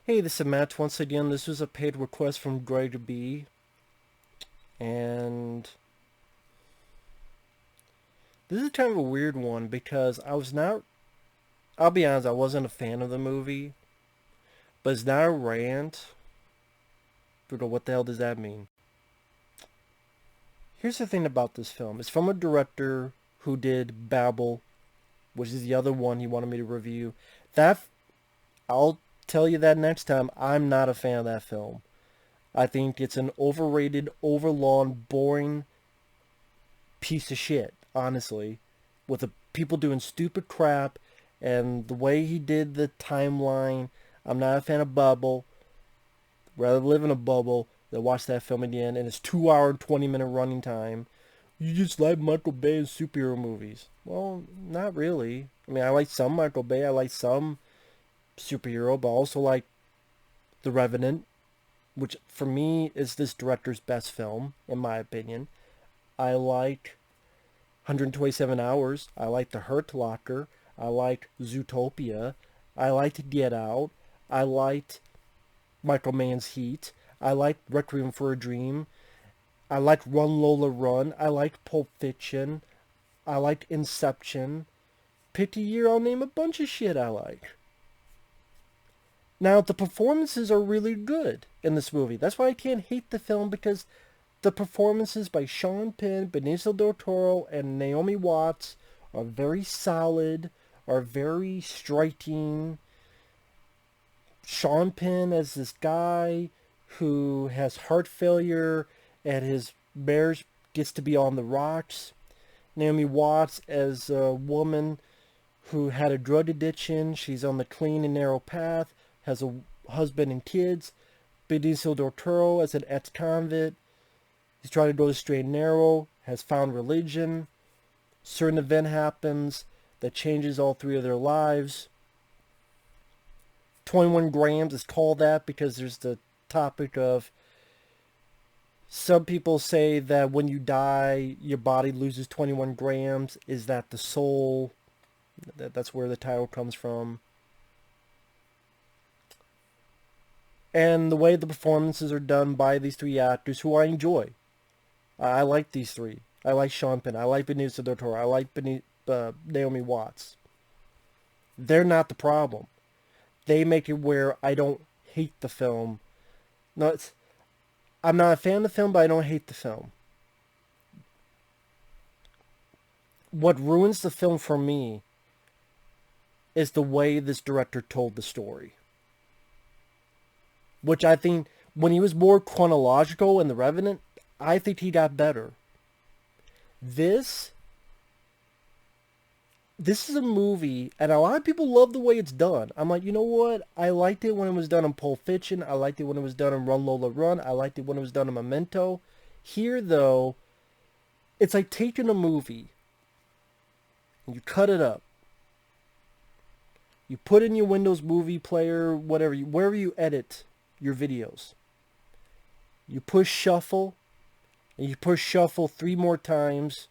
Hey, this is Matt once again. This was a paid request from Greg B. And this is kind of a weird one because I'll be honest, I wasn't a fan of the movie. But it's not a rant. But what the hell does that mean? Here's the thing about this film. It's from a director who did Babel, which is the other one he wanted me to review. I'll tell you that next time. I'm not a fan of that film. I think it's an overrated, overlong, boring piece of shit, honestly, with the people doing stupid crap and the way he did the timeline. I'm not a fan of Bubble. Rather live in a bubble than watch that film again, and it's 2 hour and 20-minute running time. You just like Michael Bay and superhero movies. Well, not really. I mean, I like some Michael Bay. I like some superhero, but I also like The Revenant, which for me is this director's best film, in my opinion. I like 127 Hours. I like The Hurt Locker. I like Zootopia. I liked Get Out. I liked Michael Mann's Heat. I liked Requiem for a Dream. I liked Run Lola Run. I liked Pulp Fiction. I liked Inception. Pick a year, I'll name a bunch of shit I like. Now, the performances are really good in this movie. That's why I can't hate the film, because the performances by Sean Penn, Benicio del Toro, and Naomi Watts are very solid, are very striking. Sean Penn as this guy who has heart failure and his marriage gets to be on the rocks. Naomi Watts as a woman who had a drug addiction. She's on the clean and narrow path, has a husband and kids. Benicio del Toro as an ex-convict. He's trying to go the straight and narrow, has found religion. Certain event happens that changes all three of their lives. 21 grams is called that because there's the topic of some people say that when you die, your body loses 21 grams. Is that the soul? That's where the title comes from. And the way the performances are done by these three actors, who I enjoy. I like these three. I like Sean Penn. I like Benicio del Toro. I like Naomi Watts. They're not the problem. They make it where I don't hate the film. No, I'm not a fan of the film, but I don't hate the film. What ruins the film for me is the way this director told the story. Which I think, when he was more chronological in The Revenant, I think he got better. This is a movie, and a lot of people love the way it's done. I'm like, you know what? I liked it when it was done in Pulp Fiction. I liked it when it was done in Run Lola Run. I liked it when it was done in Memento. Here, though, it's like taking a movie and you cut it up. You put in your Windows movie player, whatever, wherever you edit your videos. You push shuffle, and you push shuffle 3 more times,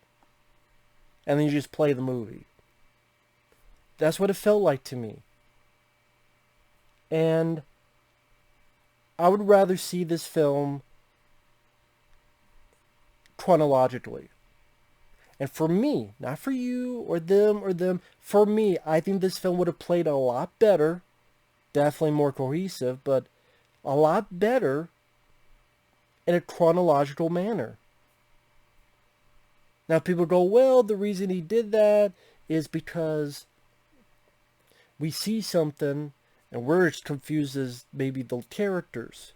and then you just play the movie. That's what it felt like to me. And I would rather see this film chronologically. And for me, not for you or them, for me, I think this film would have played a lot better, definitely more cohesive, but a lot better in a chronological manner. Now people go, well, the reason he did that is because we see something and we're as confused as maybe the characters.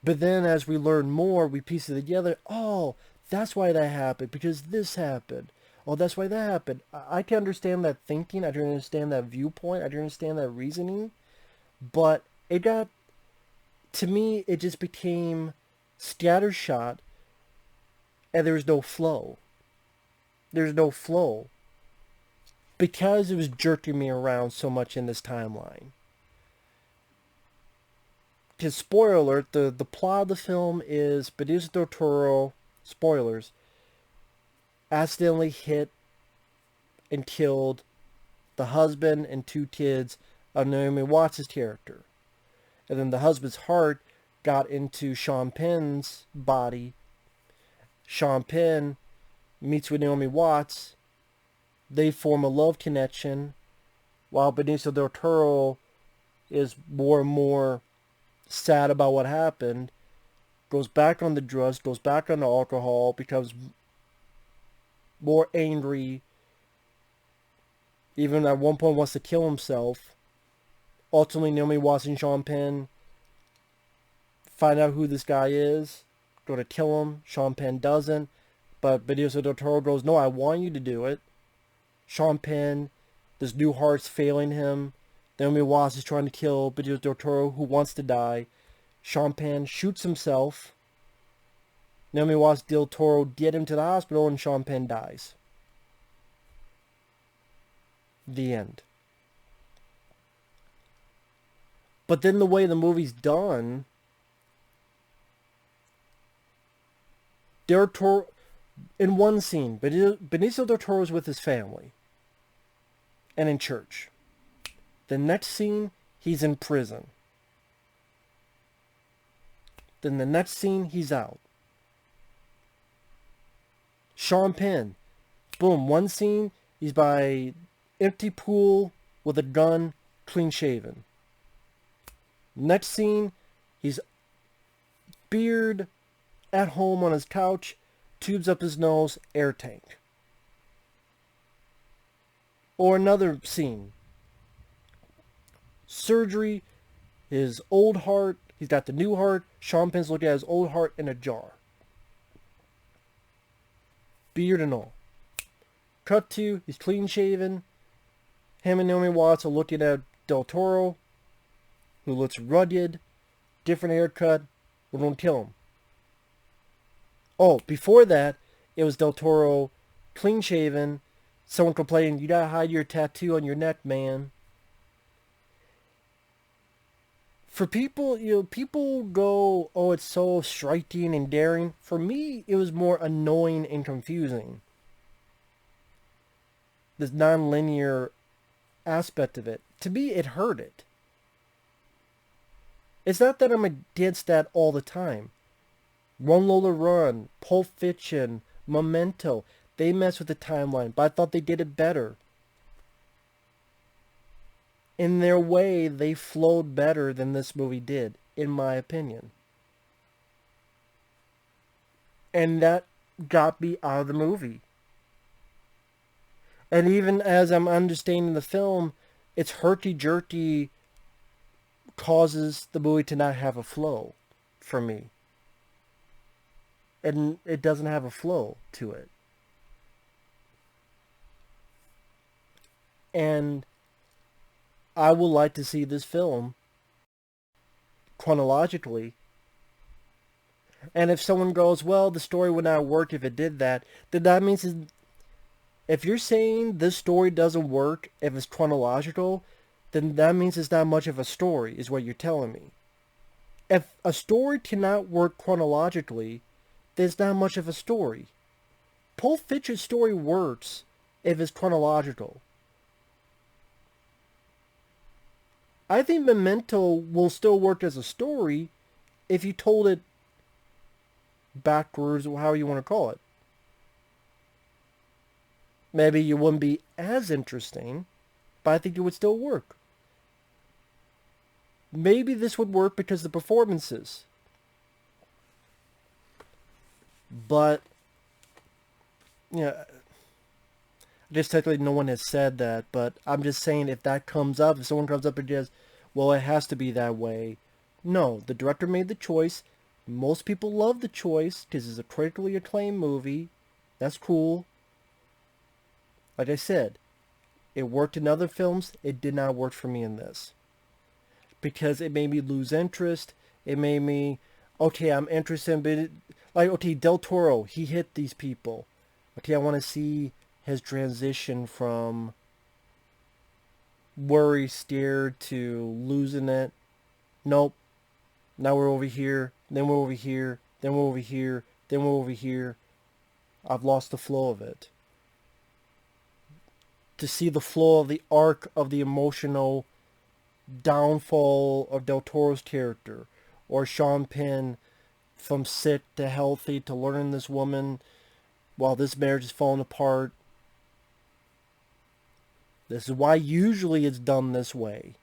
But then as we learn more, we piece it together. Oh, that's why that happened, because this happened. Oh, that's why that happened. I can understand that thinking. I can understand that viewpoint. I can understand that reasoning. But to me, it just became scattershot, and there's no flow. There's no flow. Because it was jerking me around so much in this timeline. Because, spoiler alert, the plot of the film is Benicio del Toro, spoilers, accidentally hit and killed the husband and 2 kids of Naomi Watts' character. And then the husband's heart got into Sean Penn's body. Sean Penn meets with Naomi Watts. They form a love connection, while Benicio del Toro is more and more sad about what happened, goes back on the drugs, goes back on the alcohol, becomes more angry, even at one point wants to kill himself. Ultimately, Naomi Watts and Sean Penn find out who this guy is, go to kill him. Sean Penn doesn't, but Benicio del Toro goes, no, I want you to do it. Sean Penn, this new heart's failing him. Naomi Watts is trying to kill Benicio del Toro, who wants to die. Sean Penn shoots himself. Naomi Watts del Toro get him to the hospital, and Sean Penn dies. The end. But then the way the movie's done, Del Toro, in one scene, Benicio del Toro's with his family and in church. The next scene, he's in prison. Then the next scene, he's out. Sean Penn, boom, one scene, he's by empty pool with a gun, clean shaven. Next scene, he's beard, at home on his couch, tubes up his nose, air tank. Or another scene. Surgery, his old heart, he's got the new heart, Sean Penn's looking at his old heart in a jar. Beard and all. Cut to, he's clean shaven. Him and Naomi Watts are looking at Del Toro, who looks rugged, different haircut, we're gonna kill him. Oh, before that, it was Del Toro, clean shaven, someone complaining, you gotta hide your tattoo on your neck, man. For people, people go, oh, it's so striking and daring. For me, it was more annoying and confusing. This non-linear aspect of it. To me, it hurt it. It's not that I'm against that all the time. Run Lola Run, Pulp Fiction, Memento, they mess with the timeline, but I thought they did it better. In their way, they flowed better than this movie did, in my opinion. And that got me out of the movie. And even as I'm understanding the film, its herky-jerky causes the movie to not have a flow for me. And it doesn't have a flow to it. And I would like to see this film chronologically. And if someone goes, well, the story would not work if it did that, then that means if you're saying this story doesn't work if it's chronological, then that means it's not much of a story, is what you're telling me. If a story cannot work chronologically, there's not much of a story. Pulp Fiction's story works if it's chronological. I think Memento will still work as a story if you told it backwards, or however you want to call it. Maybe it wouldn't be as interesting, but I think it would still work. Maybe this would work because of the performances. But, I guess technically no one has said that, but I'm just saying if that comes up, if someone comes up and says, well, it has to be that way. No, the director made the choice. Most people love the choice because it's a critically acclaimed movie. That's cool. Like I said, it worked in other films. It did not work for me in this. Because it made me lose interest. It made me, okay, I'm interested in, okay, Del Toro, he hit these people. Okay, I want to see his transition from worry, scared to losing it. Nope. Now we're over here. Then we're over here. Then we're over here. Then we're over here. I've lost the flow of it. To see the flow of the arc of the emotional downfall of Del Toro's character, or Sean Penn from sick to healthy to learning this woman while this marriage is falling apart. This is why usually it's done this way.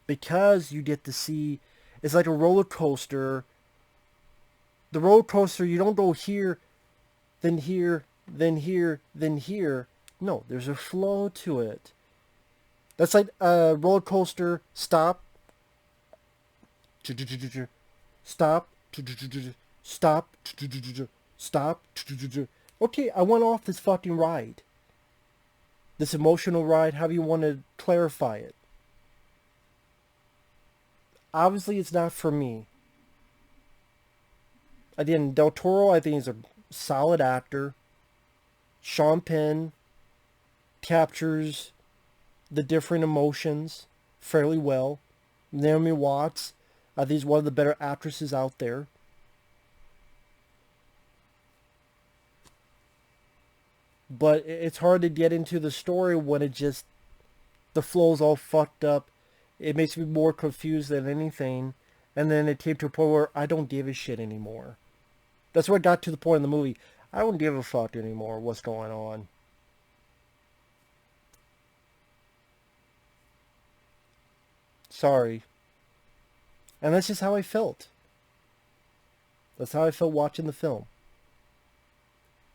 Because you get to see, it's like a roller coaster. The roller coaster, you don't go here, then here, then here, then here. No, there's a flow to it. That's like a roller coaster. Stop. Stop. Stop. Stop. Okay, I went off this fucking ride. This emotional ride, however you want to clarify it. Obviously, it's not for me. Again, Del Toro, I think, is a solid actor. Sean Penn captures the different emotions fairly well. Naomi Watts, I think, is one of the better actresses out there. But it's hard to get into the story when it just, the flow's all fucked up. It makes me more confused than anything. And then it came to a point where I don't give a shit anymore. That's where it got to the point in the movie. I don't give a fuck anymore what's going on. Sorry. And that's just how I felt. That's how I felt watching the film.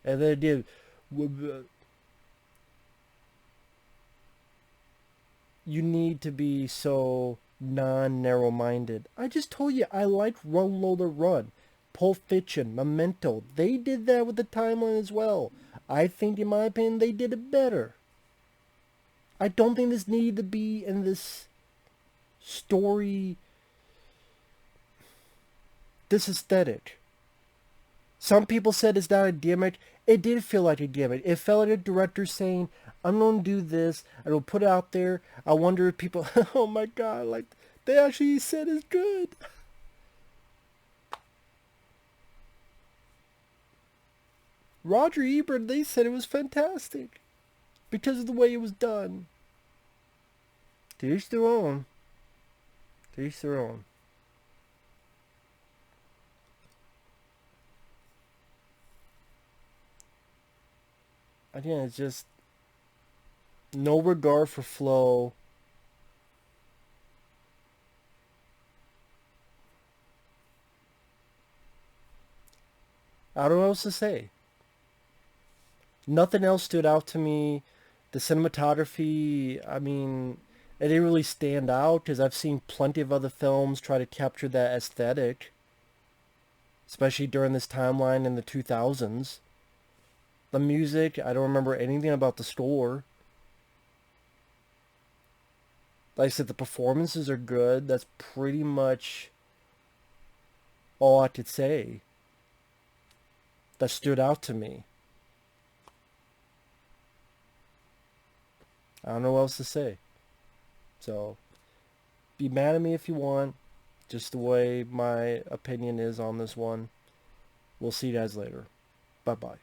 And then it did. You need to be so non-narrow-minded. I just told you I like Run Loader Run. Pulp Fiction, Memento. They did that with the timeline as well. I think, in my opinion, they did it better. I don't think this needed to be in this story, this aesthetic. Some people said it's not a gimmick. It did feel like a gimmick. It felt like a director saying, I'm going to do this. I will put it out there. I wonder if people, oh my God, like, they actually said it's good. Roger Ebert, they said it was fantastic because of the way it was done. To each their own. To each their own. Again, it's just no regard for flow. I don't know what else to say. Nothing else stood out to me. The cinematography, I mean, it didn't really stand out because I've seen plenty of other films try to capture that aesthetic, especially during this timeline in the 2000s. The music, I don't remember anything about the score. Like I said, the performances are good. That's pretty much all I could say that stood out to me. I don't know what else to say. So, be mad at me if you want. Just the way my opinion is on this one. We'll see you guys later. Bye-bye.